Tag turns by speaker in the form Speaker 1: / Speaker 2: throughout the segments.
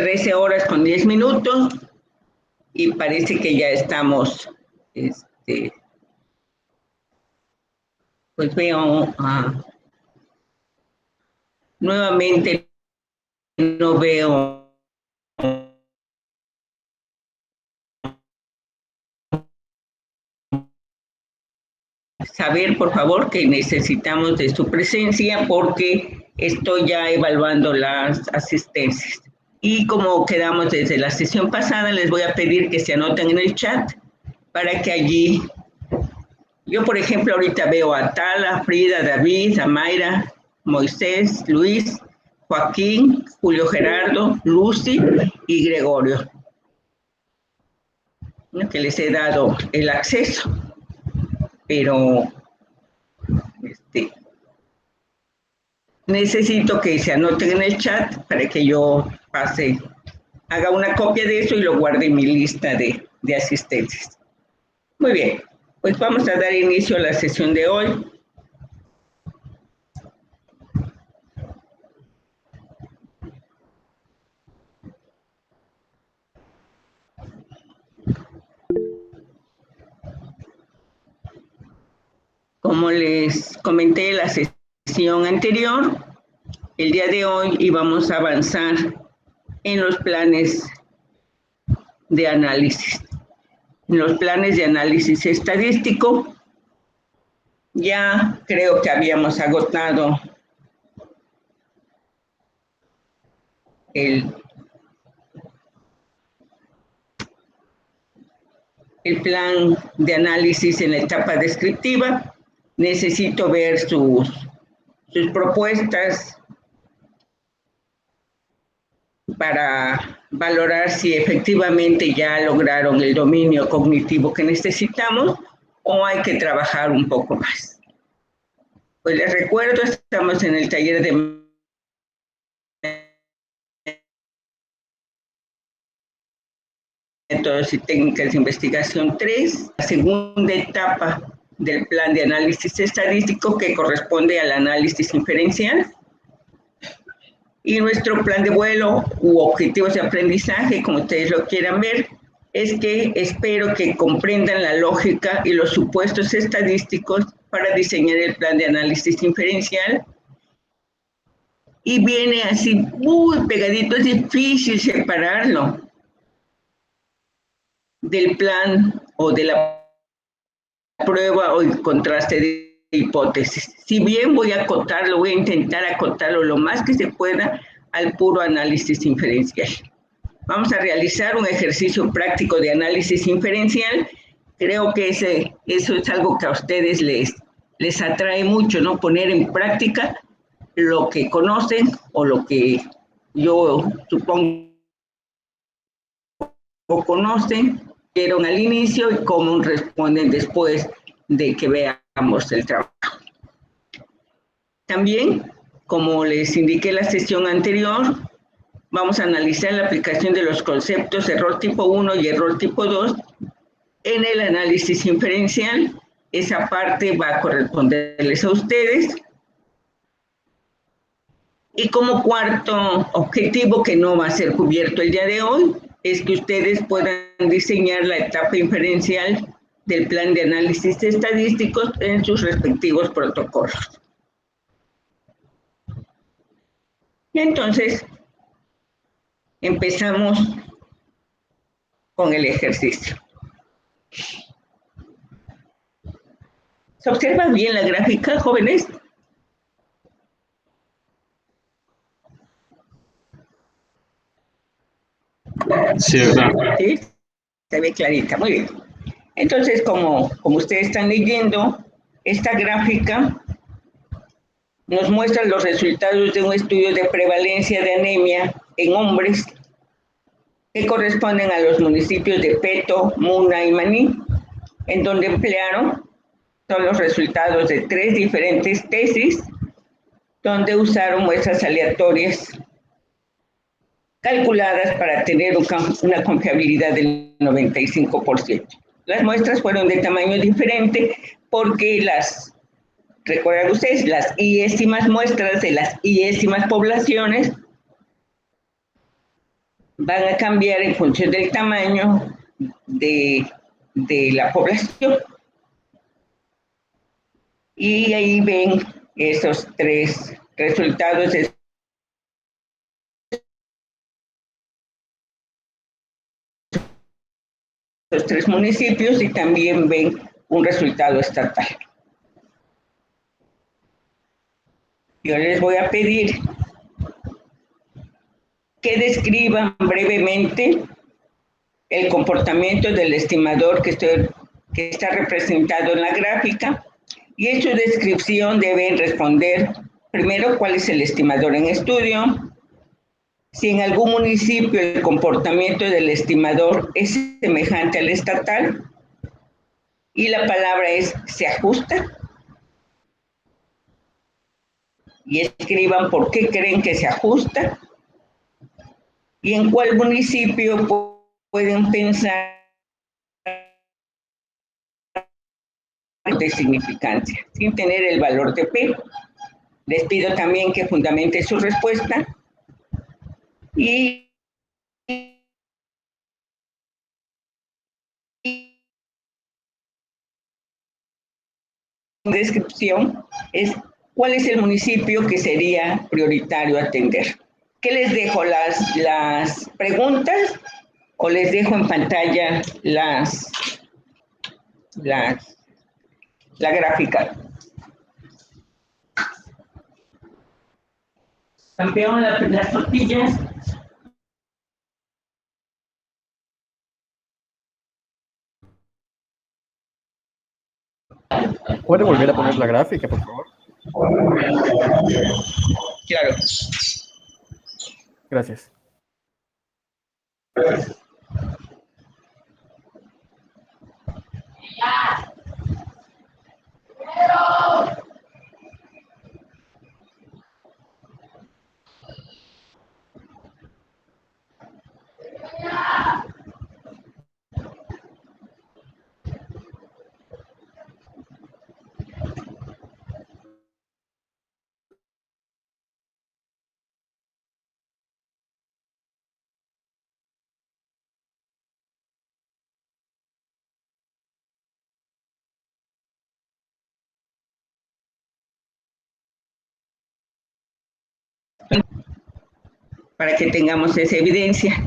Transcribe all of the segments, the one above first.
Speaker 1: 13 horas con 10 minutos y parece que ya estamos, pues veo, nuevamente no veo saber, por favor, que necesitamos de su presencia porque estoy ya evaluando las asistencias. Y como quedamos desde la sesión pasada, les voy a pedir que se anoten en el chat para que allí, yo por ejemplo ahorita veo a Tala, Frida, David, Amaira, Moisés, Luis, Joaquín, Julio Gerardo, Lucy y Gregorio, que les he dado el acceso, pero necesito que se anoten en el chat para que yo haga una copia de eso y lo guarde en mi lista de asistencias. Muy bien, pues vamos a dar inicio a la sesión de hoy. Como les comenté en la sesión anterior, el día de hoy íbamos a avanzar en los planes de análisis. En los planes de análisis estadístico, ya creo que habíamos agotado el plan de análisis en la etapa descriptiva. Necesito ver sus propuestas para valorar si efectivamente ya lograron el dominio cognitivo que necesitamos o hay que trabajar un poco más. Pues les recuerdo, estamos en el taller de métodos y técnicas de investigación 3, la segunda etapa del plan de análisis estadístico que corresponde al análisis inferencial. Y nuestro plan de vuelo u objetivos de aprendizaje, como ustedes lo quieran ver, es que espero que comprendan la lógica y los supuestos estadísticos para diseñar el plan de análisis inferencial. Y viene así muy pegadito, es difícil separarlo del plan o de la prueba o el contraste de hipótesis. Si bien voy a acotarlo, voy a intentar acotarlo lo más que se pueda al puro análisis inferencial. Vamos a realizar un ejercicio práctico de análisis inferencial. Creo que eso es algo que a ustedes les atrae mucho, ¿no? Poner en práctica lo que conocen o lo que yo supongo o conocen, vieron al inicio y cómo responden después de que veamos el trabajo. También, como les indiqué en la sesión anterior, vamos a analizar la aplicación de los conceptos error tipo 1 y error tipo 2 en el análisis inferencial. Esa parte va a corresponderles a ustedes. Y como cuarto objetivo, que no va a ser cubierto el día de hoy, es que ustedes puedan diseñar la etapa inferencial del plan de análisis estadísticos en sus respectivos protocolos. Y entonces, empezamos con el ejercicio. ¿Se observa bien la gráfica, jóvenes?
Speaker 2: Sí, ¿verdad?
Speaker 1: Sí, se ve clarita, muy bien. Entonces, como ustedes están leyendo, esta gráfica nos muestra los resultados de un estudio de prevalencia de anemia en hombres que corresponden a los municipios de Peto, Muna y Maní, en donde emplearon son los resultados de 3 diferentes tesis, donde usaron muestras aleatorias calculadas para tener una confiabilidad del 95%. Las muestras fueron de tamaño diferente porque recuerdan ustedes, las iésimas muestras de las iésimas poblaciones van a cambiar en función del tamaño de la población. Y ahí ven esos tres resultados de los tres municipios y también ven un resultado estatal. Yo les voy a pedir que describan brevemente el comportamiento del estimador que está representado en la gráfica, y en su descripción deben responder primero cuál es el estimador en estudio, si en algún municipio el comportamiento del estimador es semejante al estatal, y la palabra es se ajusta, y escriban por qué creen que se ajusta, y en cuál municipio pueden pensar de significancia, sin tener el valor de P. Les pido también que fundamente su respuesta y descripción es cuál es el municipio que sería prioritario atender. ¿Qué les dejo? ¿Las preguntas o les dejo en pantalla la gráfica? Campeón, las tortillas.
Speaker 3: ¿Puede volver a poner la gráfica, por favor?
Speaker 1: Claro.
Speaker 3: Gracias.
Speaker 1: Para que tengamos esa evidencia.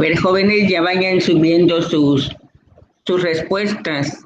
Speaker 1: ver, jóvenes, ya vayan subiendo sus respuestas.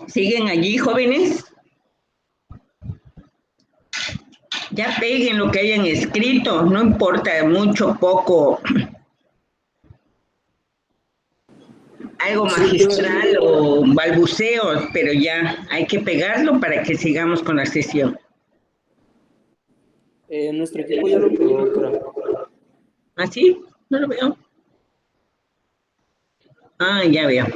Speaker 1: ¿Siguen allí, jóvenes? Ya peguen lo que hayan escrito, no importa mucho, poco, algo magistral o balbuceos, pero ya hay que pegarlo para que sigamos con la sesión.
Speaker 4: Nuestro equipo ya lo pegó, doctora.
Speaker 1: ¿Ah, sí? No lo veo. Ah, ya veo.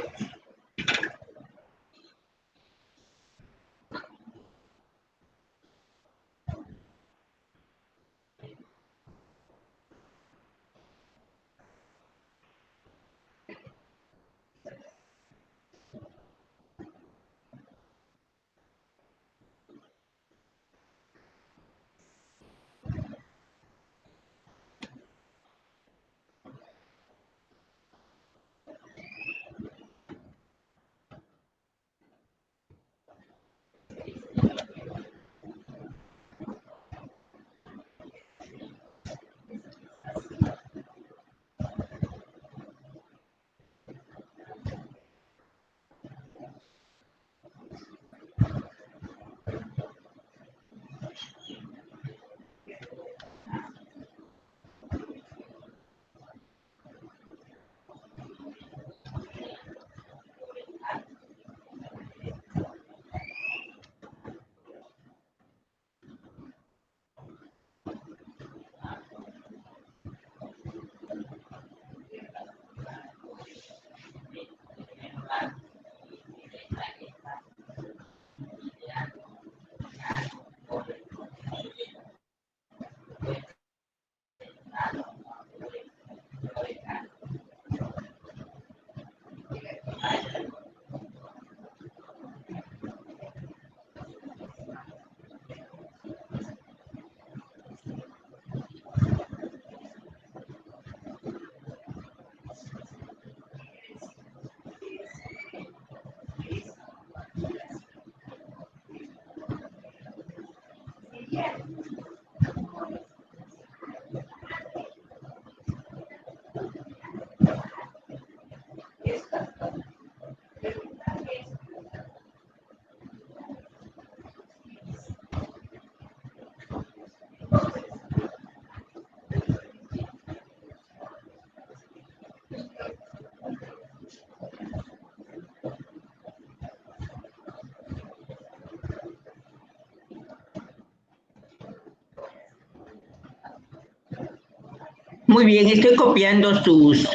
Speaker 1: Muy bien, estoy copiando sus,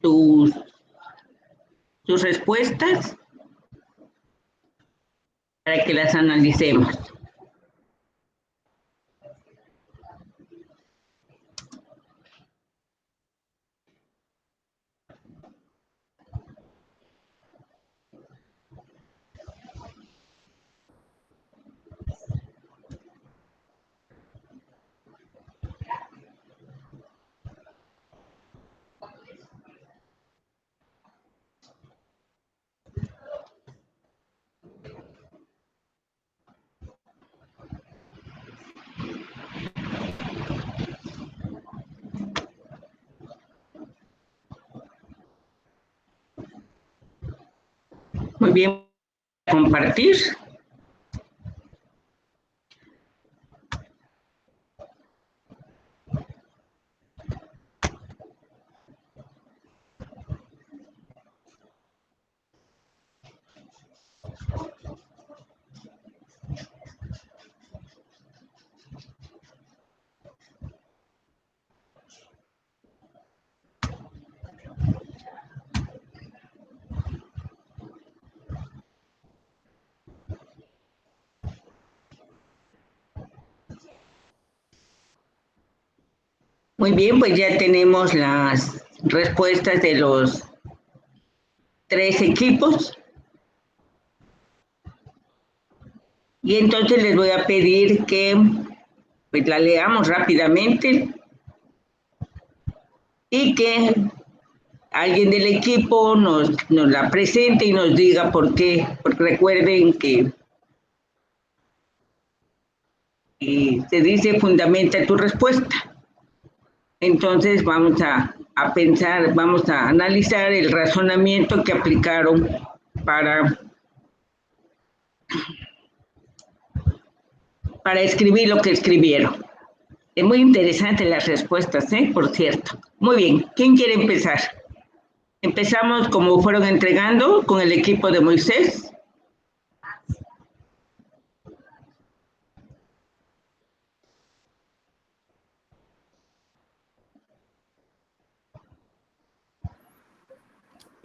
Speaker 1: sus respuestas para que las analicemos. Muy bien, compartir. Muy bien, pues ya tenemos las respuestas de los 3 equipos. Y entonces les voy a pedir que pues la leamos rápidamente y que alguien del equipo nos la presente y nos diga por qué. Porque recuerden que se dice fundamenta tu respuesta. Entonces vamos a pensar, vamos a analizar el razonamiento que aplicaron para escribir lo que escribieron. Es muy interesante las respuestas, por cierto. Muy bien, ¿quién quiere empezar? Empezamos como fueron entregando con el equipo de Moisés.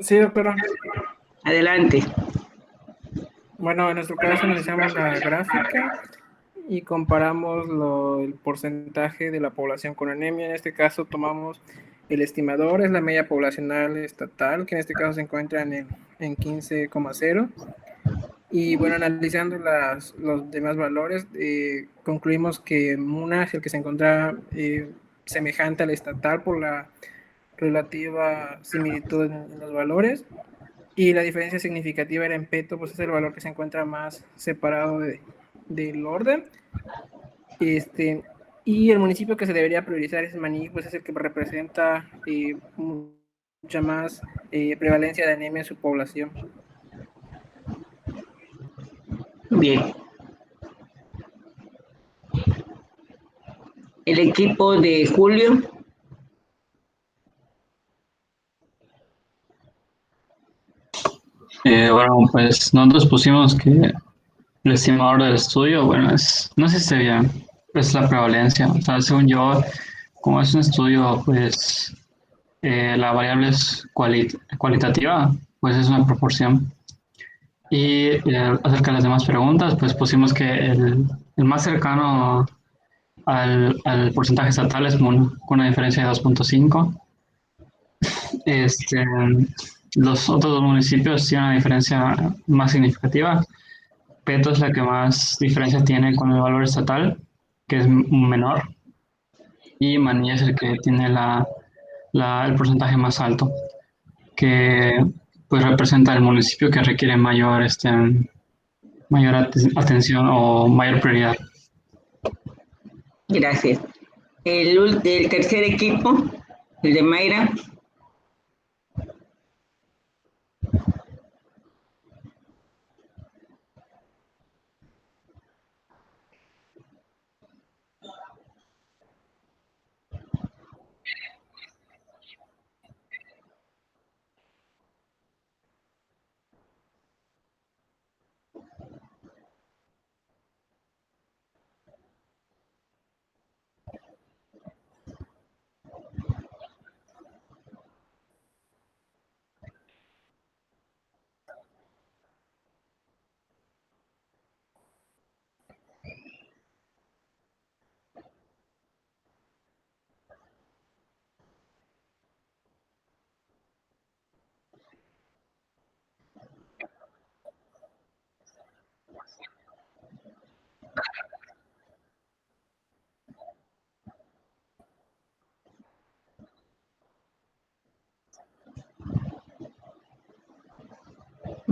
Speaker 4: Sí, doctora.
Speaker 1: Adelante.
Speaker 4: Bueno, en nuestro caso analizamos la gráfica y comparamos el porcentaje de la población con anemia. En este caso tomamos el estimador, es la media poblacional estatal, que en este caso se encuentra en 15,0. Y bueno, analizando los demás valores, concluimos que MUNA es el que se encuentra semejante al estatal por la relativa similitud en los valores. Y la diferencia significativa era en peto, pues es el valor que se encuentra más separado del orden. Y el municipio que se debería priorizar es Maní, pues es el que representa mucha más prevalencia de anemia en su población.
Speaker 1: Bien. El equipo de Julio.
Speaker 2: Bueno, pues nosotros pusimos que el estimador del estudio, bueno, no sé si sería, es la prevalencia. O sea, según yo, como es un estudio, pues la variable es cualitativa, pues es una proporción. Y acerca de las demás preguntas, pues pusimos que el más cercano al porcentaje estatal es MUN, con una diferencia de 2.5. Este, los otros dos municipios tienen una diferencia más significativa. Peto es la que más diferencia tiene con el valor estatal, que es menor, y Manilla es el que tiene el porcentaje más alto, que pues representa el municipio que requiere mayor atención o mayor prioridad.
Speaker 1: Gracias. El tercer equipo, el de Mayra.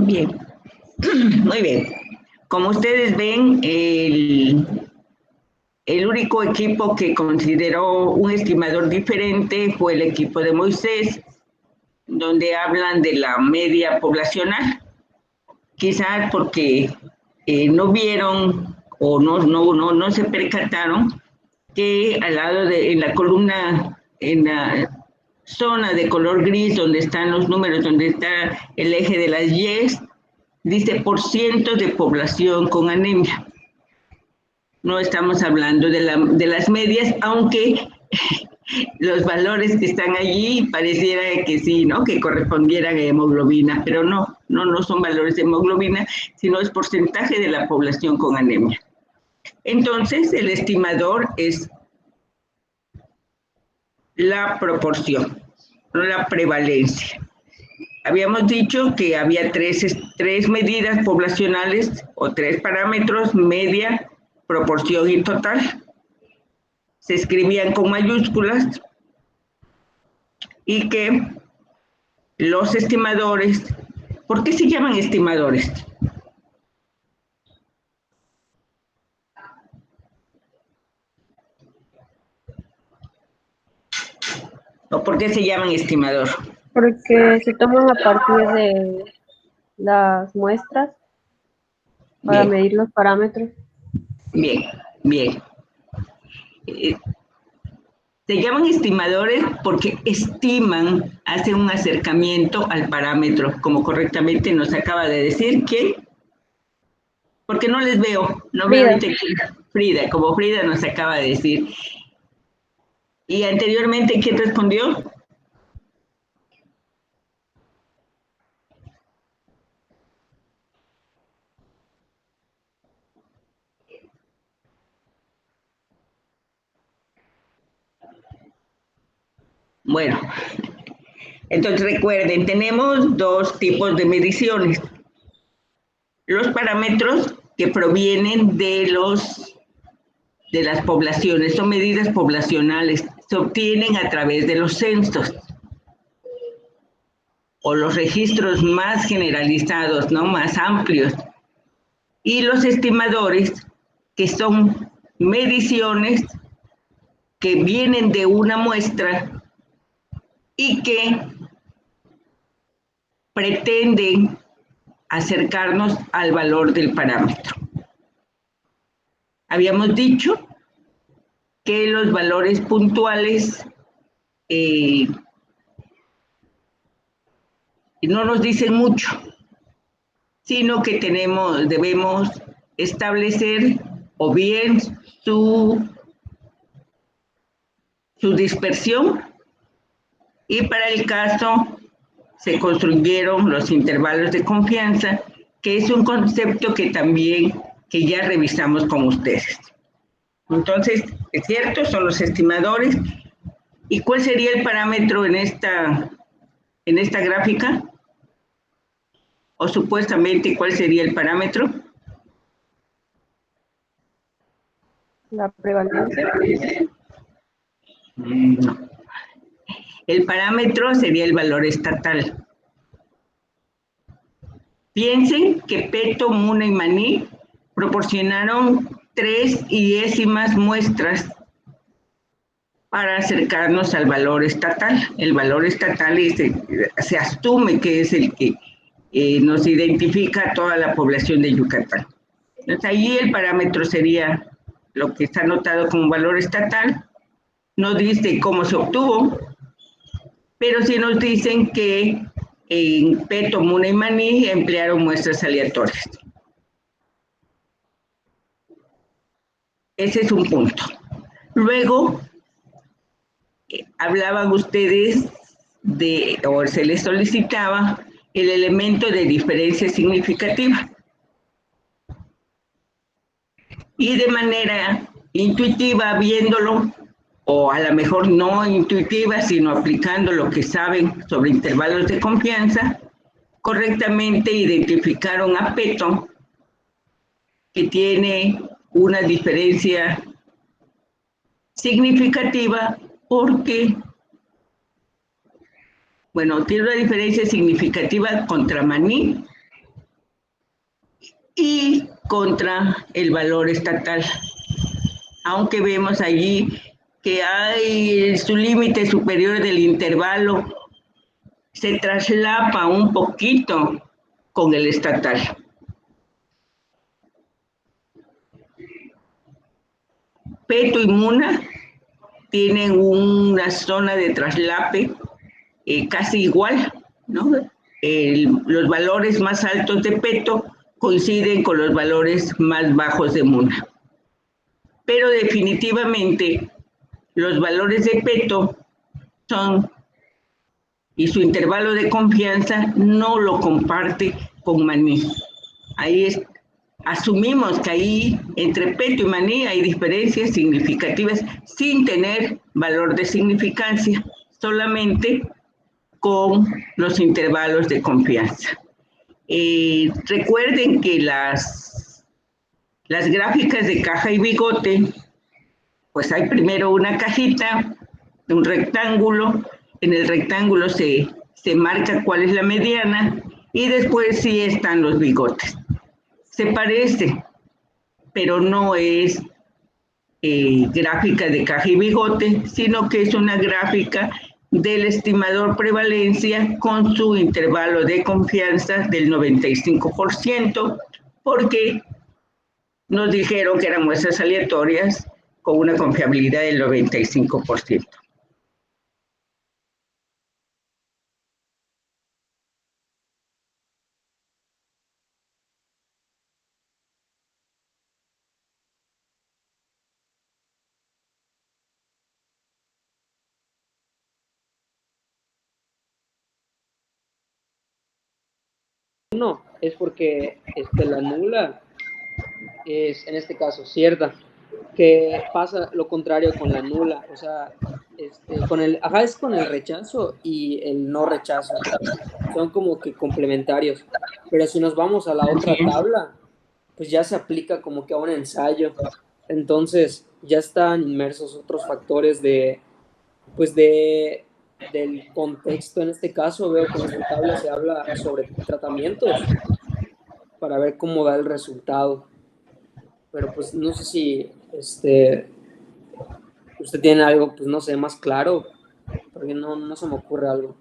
Speaker 1: Bien, muy bien. Como ustedes ven, el único equipo que consideró un estimador diferente fue el equipo de Moisés, donde hablan de la media poblacional, quizás porque no vieron o no se percataron que al lado en la columna, en la zona de color gris, donde están los números, donde está el eje de las Y, dice por ciento de población con anemia. No estamos hablando de las medias, aunque los valores que están allí pareciera que sí, ¿no? Que correspondieran a hemoglobina, pero no son valores de hemoglobina, sino es porcentaje de la población con anemia. Entonces, el estimador es la proporción, no la prevalencia. Habíamos dicho que había tres medidas poblacionales o tres parámetros: media, proporción y total. Se escribían con mayúsculas y que los estimadores, ¿por qué se llaman estimadores? ¿O por qué se llaman estimador?
Speaker 5: Porque se toman a partir de las muestras para
Speaker 1: Bien,
Speaker 5: medir los parámetros.
Speaker 1: bien, bien. Se llaman estimadores porque estiman, hacen un acercamiento al parámetro, como correctamente nos acaba de decir. ¿Quién? Porque no les veo, no veo
Speaker 5: Frida.
Speaker 1: ahorita quién. Frida, como Frida nos acaba de decir. ¿Y anteriormente quién respondió? Bueno, entonces recuerden, tenemos dos tipos de mediciones. Los parámetros que provienen de las poblaciones, son medidas poblacionales, se obtienen a través de los censos o los registros más generalizados, ¿no? Más amplios. Y los estimadores, que son mediciones que vienen de una muestra y que pretenden acercarnos al valor del parámetro. Habíamos dicho que los valores puntuales no nos dicen mucho, sino que debemos establecer o bien su dispersión, y para el caso se construyeron los intervalos de confianza, que es un concepto que ya revisamos con ustedes. Entonces, es cierto, son los estimadores. ¿Y cuál sería el parámetro en esta gráfica? O supuestamente, ¿cuál sería el parámetro?
Speaker 5: La prevalencia.
Speaker 1: No. El parámetro sería el valor estatal. Piensen que Peto, Muna y Maní proporcionaron 3/10 muestras para acercarnos al valor estatal. El valor estatal se asume que es el que nos identifica a toda la población de Yucatán. Entonces, ahí el parámetro sería lo que está anotado como valor estatal. No dice cómo se obtuvo, pero sí nos dicen que en Peto, Muna y Maní emplearon muestras aleatorias. Ese es un punto. Luego, hablaban ustedes o se les solicitaba el elemento de diferencia significativa. Y de manera intuitiva, viéndolo, o a lo mejor no intuitiva, sino aplicando lo que saben sobre intervalos de confianza, correctamente identificaron a Peto, que tiene una diferencia significativa porque, bueno, tiene una diferencia significativa contra Maní, y contra el valor estatal. Aunque vemos allí que hay su límite superior del intervalo, se traslapa un poquito con el estatal. Peto y Muna tienen una zona de traslape casi igual, ¿no? Los valores más altos de Peto coinciden con los valores más bajos de Muna. Pero definitivamente los valores de Peto son, y su intervalo de confianza no lo comparte con Maní. Asumimos que ahí entre Peto y Maní hay diferencias significativas sin tener valor de significancia, solamente con los intervalos de confianza. Recuerden que las gráficas de caja y bigote, pues hay primero una cajita, un rectángulo, en el rectángulo se marca cuál es la mediana y después sí están los bigotes. Se parece, pero no es gráfica de caja y bigote, sino que es una gráfica del estimador prevalencia con su intervalo de confianza del 95%, porque nos dijeron que eran muestras aleatorias con una confiabilidad del 95%.
Speaker 6: No, es porque la nula es, en este caso, cierta, que pasa lo contrario con la nula, o sea, es con el rechazo y el no rechazo, son como que complementarios, pero si nos vamos a la otra tabla, pues ya se aplica como que a un ensayo, entonces ya están inmersos otros factores del contexto. En este caso veo que en esta tabla se habla sobre tratamientos para ver cómo da el resultado, pero pues no sé si usted tiene algo, pues no sé, más claro, porque no se me ocurre algo.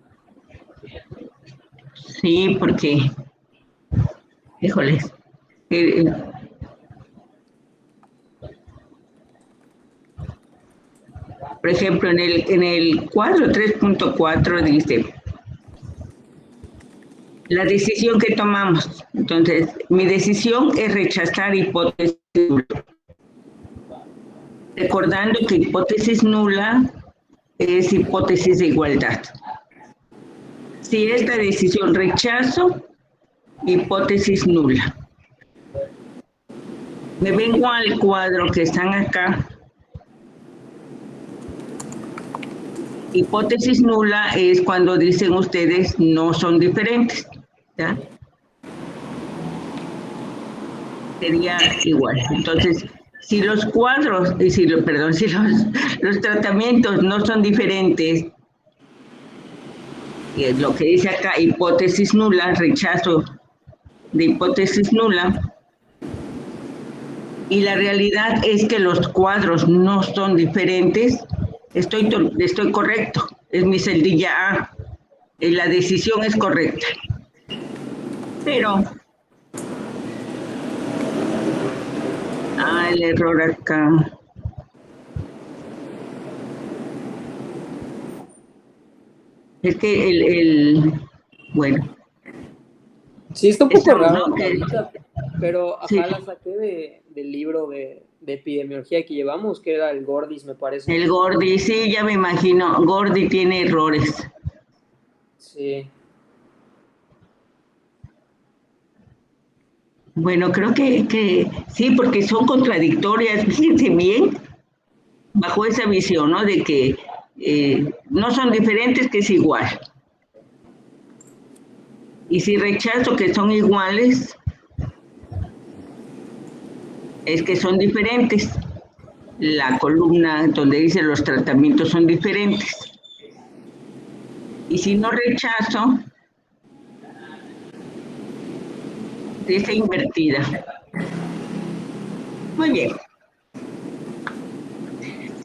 Speaker 1: Sí, porque, híjoles, por ejemplo, en el cuadro 3.4 dice la decisión que tomamos. Entonces, mi decisión es rechazar hipótesis nula. Recordando que hipótesis nula es hipótesis de igualdad. Si esta decisión rechazo, hipótesis nula. Me vengo al cuadro que están acá. Hipótesis nula es cuando dicen ustedes no son diferentes, ¿ya? Sería igual. Entonces, si los cuadros, si los tratamientos no son diferentes, y es lo que dice acá, hipótesis nula, rechazo de hipótesis nula, y la realidad es que los cuadros no son diferentes, estoy correcto, es mi celdilla A, la decisión es correcta. Pero, el error acá. Es que bueno.
Speaker 6: Sí, está un poco raro,
Speaker 1: ¿no?
Speaker 6: pero acá
Speaker 1: sí.
Speaker 6: La saqué del libro de epidemiología que llevamos, que era el Gordis, me parece.
Speaker 1: El Gordi, sí, ya me imagino. Gordi tiene errores.
Speaker 6: Sí.
Speaker 1: Bueno, creo que sí, porque son contradictorias. Fíjense bien, bajo esa visión, ¿no? De que no son diferentes, que es igual. Y si rechazo que son iguales, es que son diferentes. La columna donde dice los tratamientos son diferentes. Y si no rechazo, Matriz invertida. Muy bien.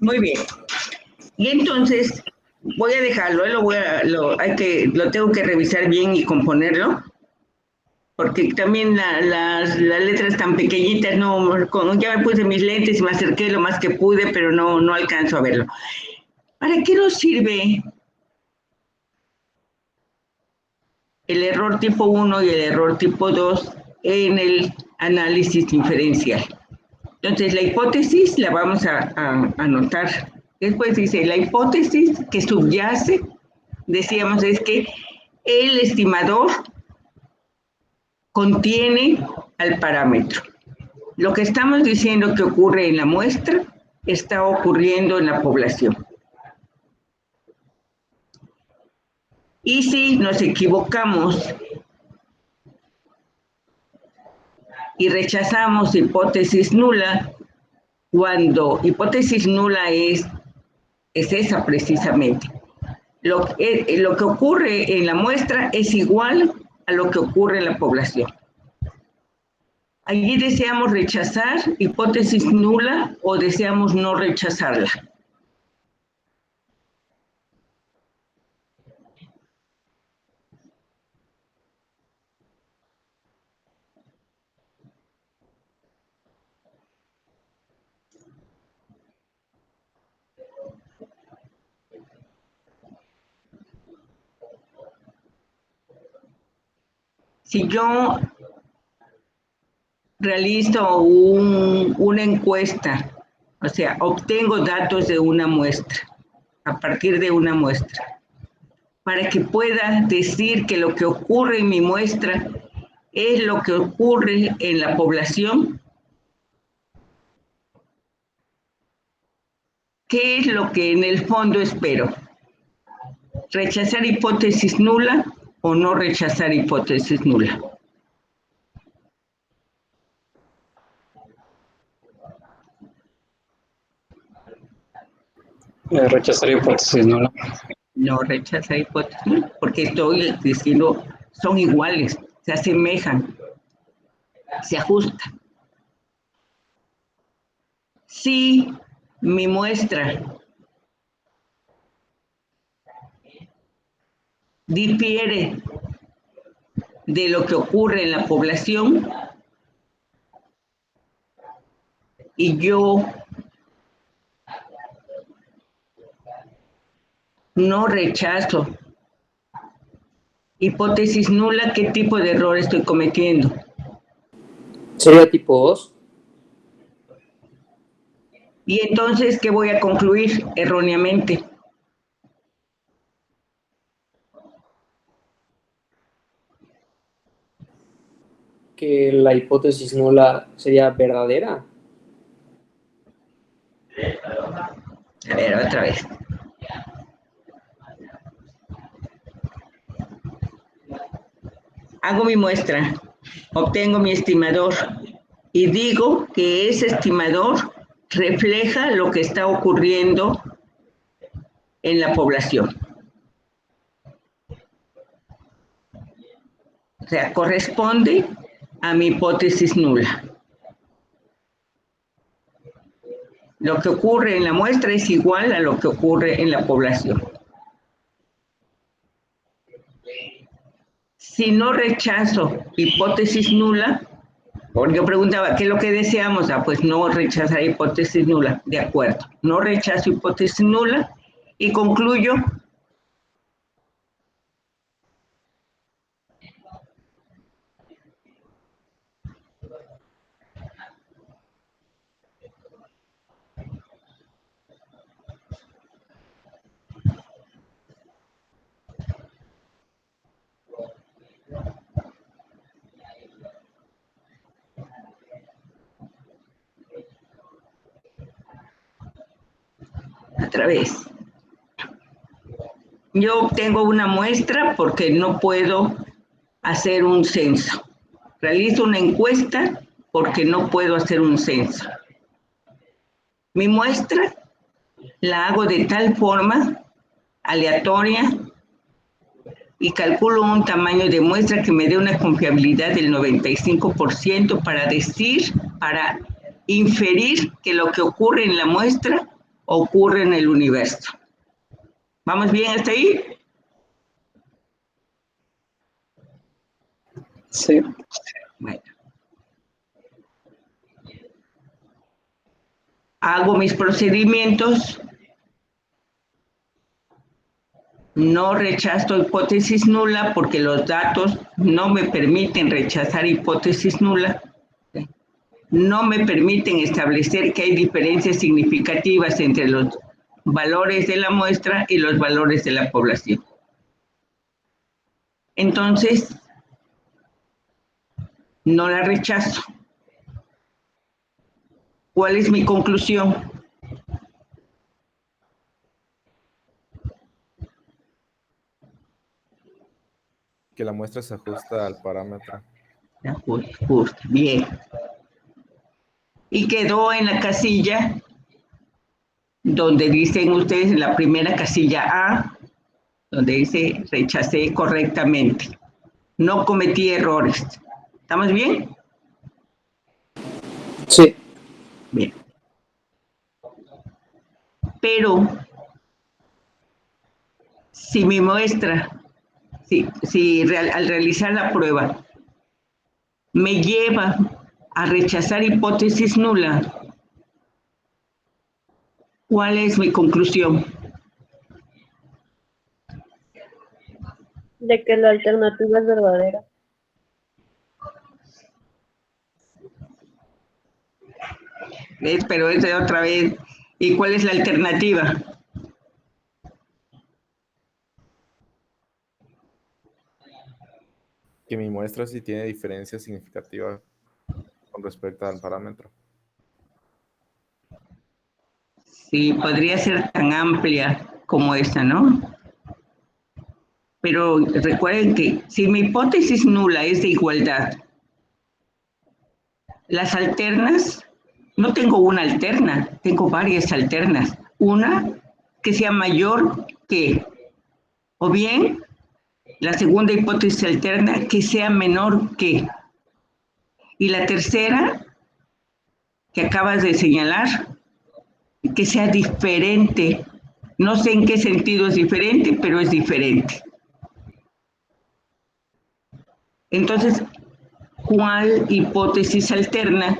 Speaker 1: Muy bien. Y entonces voy a dejarlo, lo tengo que revisar bien y componerlo, porque también las letras tan pequeñitas, ya me puse mis lentes y me acerqué lo más que pude, pero no alcanzo a verlo. ¿Para qué nos sirve el error tipo 1 y el error tipo 2 en el análisis diferencial? Entonces, la hipótesis la vamos a anotar. Después dice, la hipótesis que subyace, decíamos, es que el estimador contiene al parámetro. Lo que estamos diciendo que ocurre en la muestra está ocurriendo en la población. Y si nos equivocamos y rechazamos hipótesis nula, cuando hipótesis nula es esa precisamente. Lo que ocurre en la muestra es igual a lo que ocurre en la población. Allí deseamos rechazar hipótesis nula o deseamos no rechazarla. Si yo realizo una encuesta, o sea, obtengo datos de una muestra, a partir de una muestra, para que pueda decir que lo que ocurre en mi muestra es lo que ocurre en la población, ¿qué es lo que en el fondo espero? ¿Rechazar hipótesis nula o no rechazar hipótesis nula?
Speaker 2: Rechazar hipótesis nula.
Speaker 1: No rechazar hipótesis nula, porque estoy diciendo son iguales, se asemejan, se ajustan. Si mi muestra difiere de lo que ocurre en la población y yo no rechazo hipótesis nula, ¿qué tipo de error estoy cometiendo?
Speaker 6: Sería tipo 2.
Speaker 1: Y entonces, ¿qué voy a concluir erróneamente?
Speaker 6: Que la hipótesis nula sería verdadera.
Speaker 1: A ver, otra vez. Hago mi muestra, obtengo mi estimador y digo que ese estimador refleja lo que está ocurriendo en la población. O sea, corresponde a mi hipótesis nula. Lo que ocurre en la muestra es igual a lo que ocurre en la población. Si no rechazo hipótesis nula, porque yo preguntaba, ¿qué es lo que deseamos? Pues no rechazar hipótesis nula. De acuerdo, no rechazo hipótesis nula y concluyo otra vez. Yo obtengo una muestra porque no puedo hacer un censo. Realizo una encuesta porque no puedo hacer un censo. Mi muestra la hago de tal forma aleatoria y calculo un tamaño de muestra que me dé una confiabilidad del 95% para inferir que lo que ocurre en la muestra ocurre en el universo. ¿Vamos bien hasta ahí?
Speaker 2: Sí.
Speaker 1: Bueno. Hago mis procedimientos. No rechazo hipótesis nula porque los datos no me permiten rechazar hipótesis nula. No me permiten establecer que hay diferencias significativas entre los valores de la muestra y los valores de la población. Entonces, no la rechazo. ¿Cuál es mi conclusión?
Speaker 3: Que la muestra se ajusta al parámetro.
Speaker 1: Justo, bien. Y quedó en la casilla donde dicen ustedes, en la primera casilla A, donde dice rechacé correctamente. No cometí errores. ¿Estamos bien?
Speaker 6: Sí.
Speaker 1: Bien. Pero si mi muestra, al realizar la prueba, me lleva a rechazar hipótesis nula, ¿cuál es mi conclusión?
Speaker 5: De que la alternativa es verdadera.
Speaker 1: Pero es de otra vez. ¿Y cuál es la alternativa?
Speaker 3: Que mi muestra sí tiene diferencia significativa con respecto al parámetro.
Speaker 1: Sí, podría ser tan amplia como esta, ¿no? Pero recuerden que si mi hipótesis nula es de igualdad, las alternas, no tengo una alterna, tengo varias alternas. Una que sea mayor que, o bien la segunda hipótesis alterna que sea menor que. Y la tercera, que acabas de señalar, que sea diferente. No sé en qué sentido es diferente, pero es diferente. Entonces, ¿cuál hipótesis alterna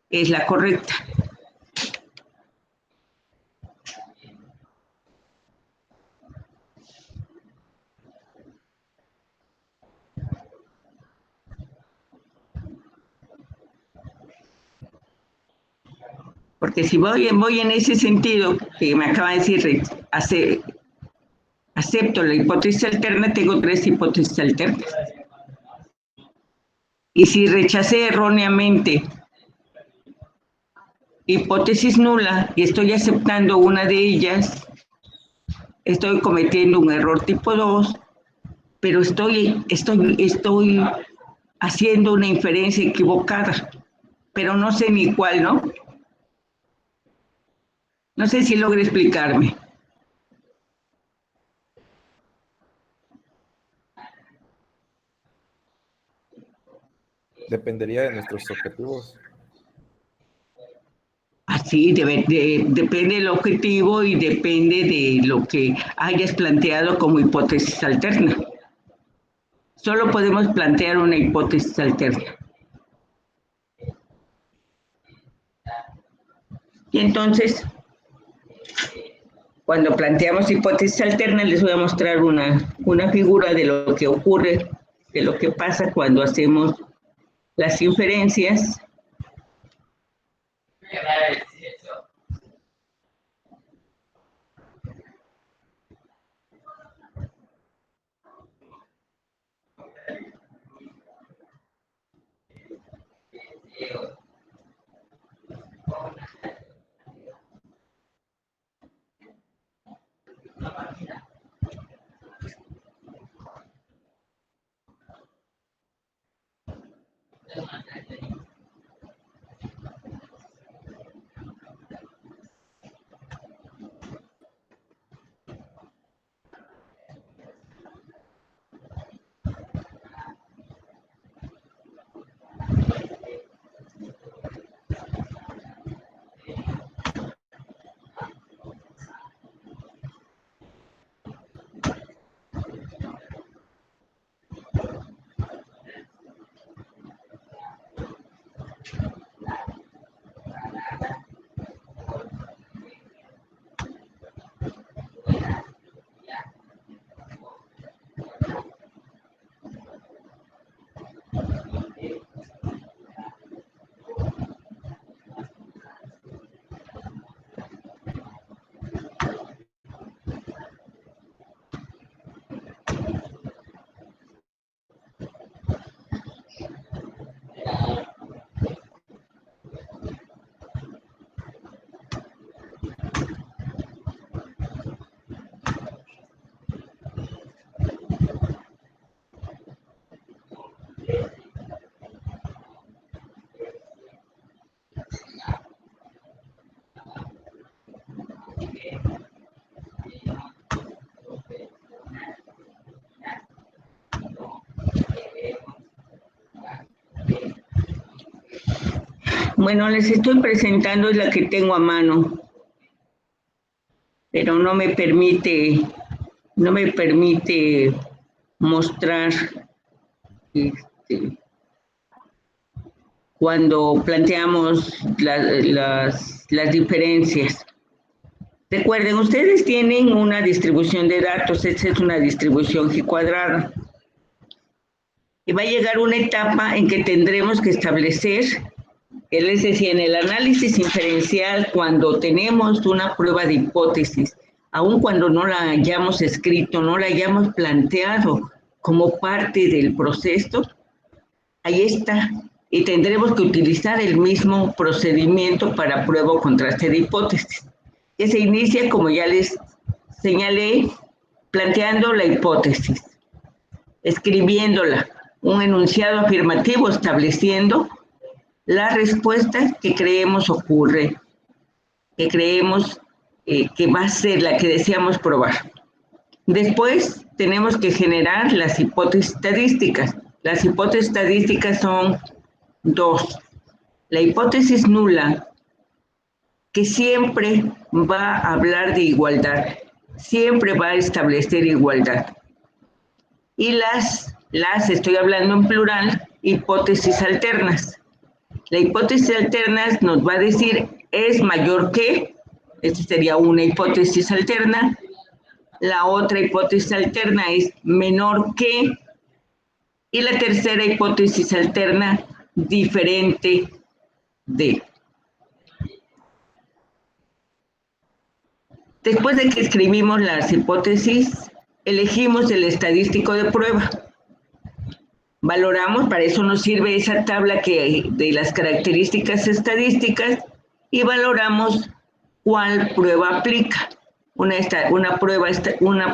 Speaker 1: es la correcta? Porque si voy en ese sentido que me acaba de decir, acepto la hipótesis alterna, tengo tres hipótesis alternas. Y si rechacé erróneamente hipótesis nula y estoy aceptando una de ellas, estoy cometiendo un error tipo 2, pero estoy haciendo una inferencia equivocada, pero no sé ni cuál, ¿no? No sé si logro explicarme.
Speaker 3: Dependería de nuestros objetivos.
Speaker 1: Así, depende del objetivo y depende de lo que hayas planteado como hipótesis alterna. Solo podemos plantear una hipótesis alterna. Y entonces, cuando planteamos hipótesis alternas, les voy a mostrar una figura de lo que ocurre, de lo que pasa cuando hacemos las inferencias. Bueno, les estoy presentando la que tengo a mano, pero no me permite mostrar cuando planteamos las diferencias. Recuerden, ustedes tienen una distribución de datos, esta es una distribución G cuadrada. Y va a llegar una etapa en que tendremos que establecer, es decir, en el análisis inferencial, cuando tenemos una prueba de hipótesis, aun cuando no la hayamos escrito, no la hayamos planteado como parte del proceso, ahí está. Y tendremos que utilizar el mismo procedimiento para prueba o contraste de hipótesis, que se inicia, como ya les señalé, planteando la hipótesis, escribiéndola, un enunciado afirmativo estableciendo la respuesta que creemos ocurre, que creemos que va a ser la que deseamos probar. Después tenemos que generar las hipótesis estadísticas. Las hipótesis estadísticas son dos. La hipótesis nula, que siempre va a hablar de igualdad, siempre va a establecer igualdad. Y las estoy hablando en plural, hipótesis alternas. La hipótesis alterna nos va a decir es mayor que, esta sería una hipótesis alterna. La otra hipótesis alterna es menor que, y la tercera hipótesis alterna diferente de. Después de que escribimos las hipótesis, elegimos el estadístico de prueba. Valoramos, para eso nos sirve esa tabla de las características estadísticas, y valoramos cuál prueba aplica. Una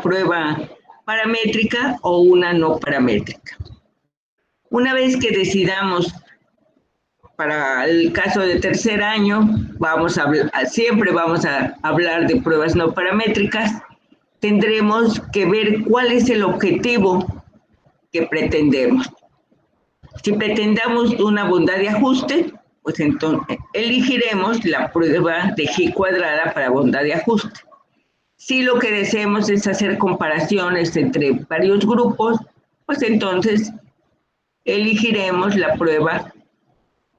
Speaker 1: prueba paramétrica o una no paramétrica. Una vez que decidamos, para el caso de tercer año, siempre vamos a hablar de pruebas no paramétricas, tendremos que ver cuál es el objetivo que pretendemos. Si pretendamos una bondad de ajuste, pues entonces elegiremos la prueba de G cuadrada para bondad de ajuste. Si lo que deseamos es hacer comparaciones entre varios grupos, pues entonces elegiremos la prueba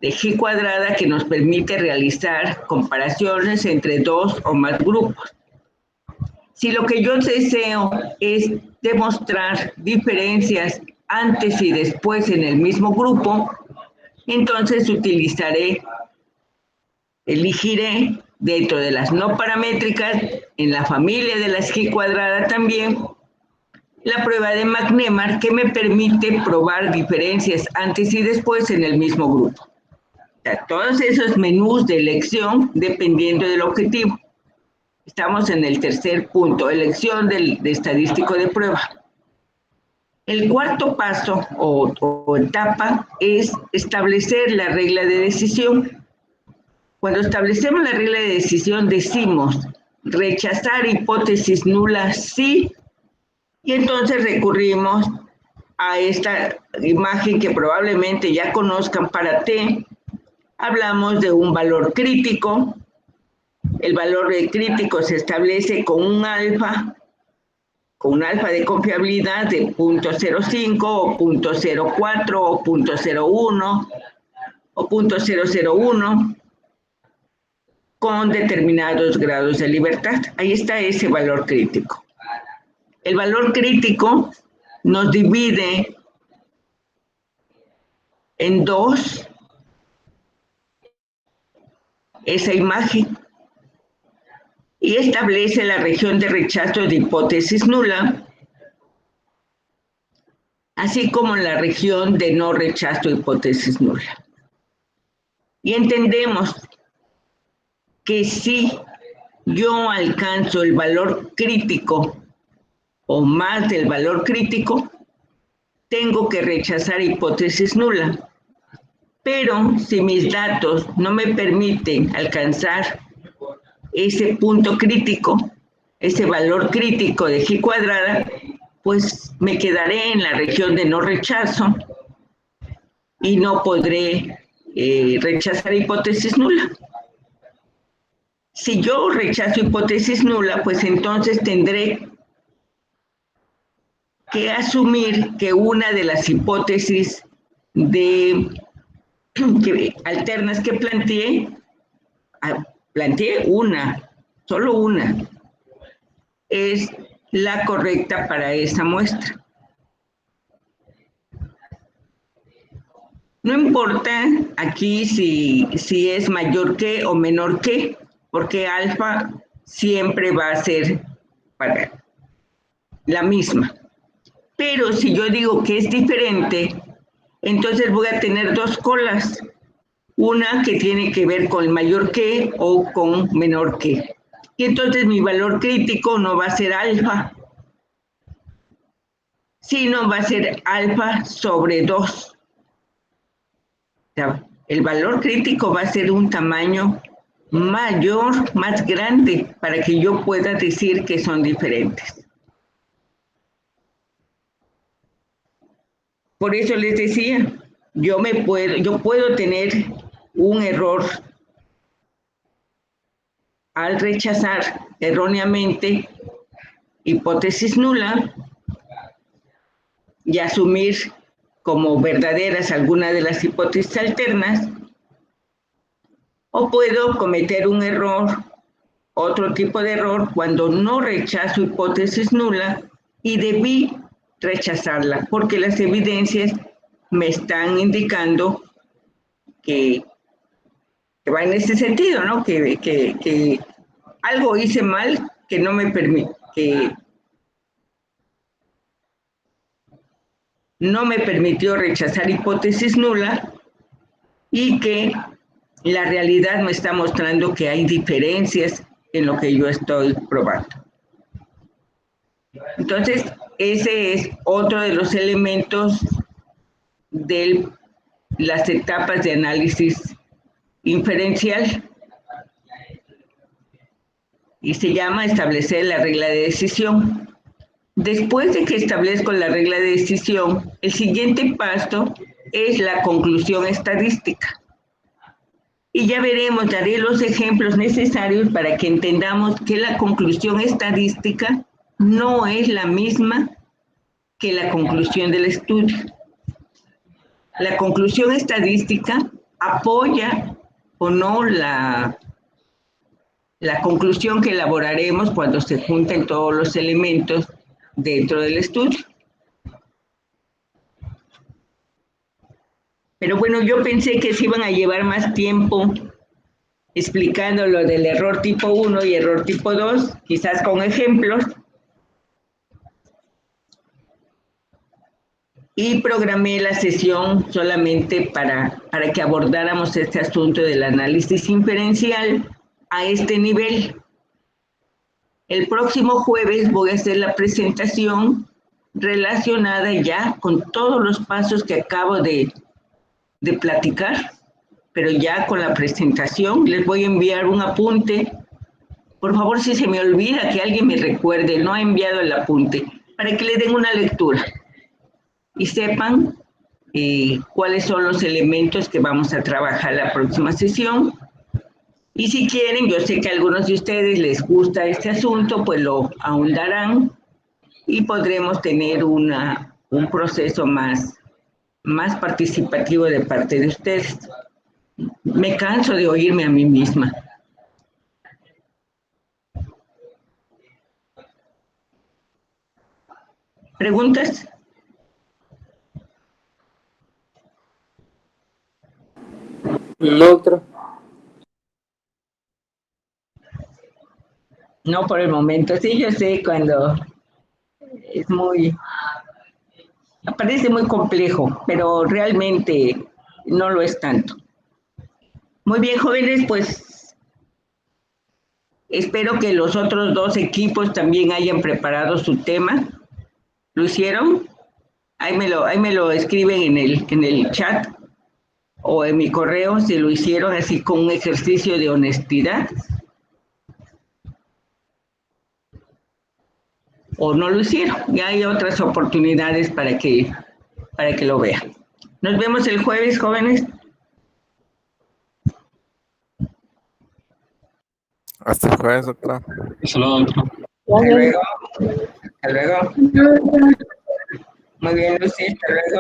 Speaker 1: de G cuadrada que nos permite realizar comparaciones entre dos o más grupos. Si lo que yo deseo es demostrar diferencias antes y después en el mismo grupo, entonces elegiré dentro de las no paramétricas, en la familia de las G cuadrada también, la prueba de McNemar, que me permite probar diferencias antes y después en el mismo grupo. O sea, todos esos menús de elección dependiendo del objetivo. Estamos en el tercer punto, elección de estadístico de prueba. El cuarto paso o etapa es establecer la regla de decisión. Cuando establecemos la regla de decisión decimos rechazar hipótesis nula sí, y entonces recurrimos a esta imagen que probablemente ya conozcan para T. Hablamos de un valor crítico. El valor crítico se establece con un alfa de confiabilidad de 0.05 o 0.04 o 0.01 o 0.001 con determinados grados de libertad. Ahí está ese valor crítico. El valor crítico nos divide en dos esa imagen y establece la región de rechazo de hipótesis nula, así como la región de no rechazo de hipótesis nula. Y entendemos que si yo alcanzo el valor crítico o más del valor crítico, tengo que rechazar hipótesis nula. Pero si mis datos no me permiten alcanzar ese punto crítico, ese valor crítico de G cuadrada, pues me quedaré en la región de no rechazo y no podré rechazar hipótesis nula. Si yo rechazo hipótesis nula, pues entonces tendré que asumir que una de las hipótesis alternas que planteé una, solo una, es la correcta para esa muestra. No importa aquí si es mayor que o menor que, porque alfa siempre va a ser para la misma. Pero si yo digo que es diferente, entonces voy a tener dos colas. Una que tiene que ver con mayor que o con menor que. Y entonces mi valor crítico no va a ser alfa, sino va a ser alfa sobre 2. O sea, el valor crítico va a ser un tamaño mayor, más grande, para que yo pueda decir que son diferentes. Por eso les decía, yo puedo tener un error al rechazar erróneamente hipótesis nula y asumir como verdaderas algunas de las hipótesis alternas, o puedo cometer un error, otro tipo de error, cuando no rechazo hipótesis nula y debí rechazarla, porque las evidencias me están indicando que va en ese sentido, ¿no? Que algo hice mal que no me permite, que no me permitió rechazar hipótesis nula y que la realidad me está mostrando que hay diferencias en lo que yo estoy probando. Entonces, ese es otro de los elementos de las etapas de análisis inferencial y se llama establecer la regla de decisión. Después de que establezco la regla de decisión, el siguiente paso es la conclusión estadística. Y ya veremos, daré los ejemplos necesarios para que entendamos que la conclusión estadística no es la misma que la conclusión del estudio. La conclusión estadística apoya o no la conclusión que elaboraremos cuando se junten todos los elementos dentro del estudio. Pero bueno, yo pensé que se iban a llevar más tiempo explicando lo del error tipo 1 y error tipo 2, quizás con ejemplos. Y programé la sesión solamente para que abordáramos este asunto del análisis inferencial a este nivel. El próximo jueves voy a hacer la presentación relacionada ya con todos los pasos que acabo de platicar, pero ya con la presentación les voy a enviar un apunte. Por favor, si se me olvida, que alguien me recuerde, no ha enviado el apunte, para que le den una lectura y sepan cuáles son los elementos que vamos a trabajar la próxima sesión. Y si quieren, yo sé que a algunos de ustedes les gusta este asunto, pues lo ahondarán y podremos tener un proceso más participativo de parte de ustedes. Me canso de oírme a mí misma. ¿Preguntas?
Speaker 6: No, doctor.
Speaker 1: No por el momento. Sí, yo sé cuando es parece muy complejo, pero realmente no lo es tanto. Muy bien, jóvenes, pues espero que los otros dos equipos también hayan preparado su tema. ¿Lo hicieron? Ahí me lo escriben en el chat o en mi correo si lo hicieron, así con un ejercicio de honestidad. O no lo hicieron. Ya hay otras oportunidades para que lo vean. Nos vemos el jueves, jóvenes.
Speaker 3: Hasta el jueves, doctora.
Speaker 2: Solo otro.
Speaker 1: Hasta luego. Hasta luego. Muy bien, Lucy, hasta luego.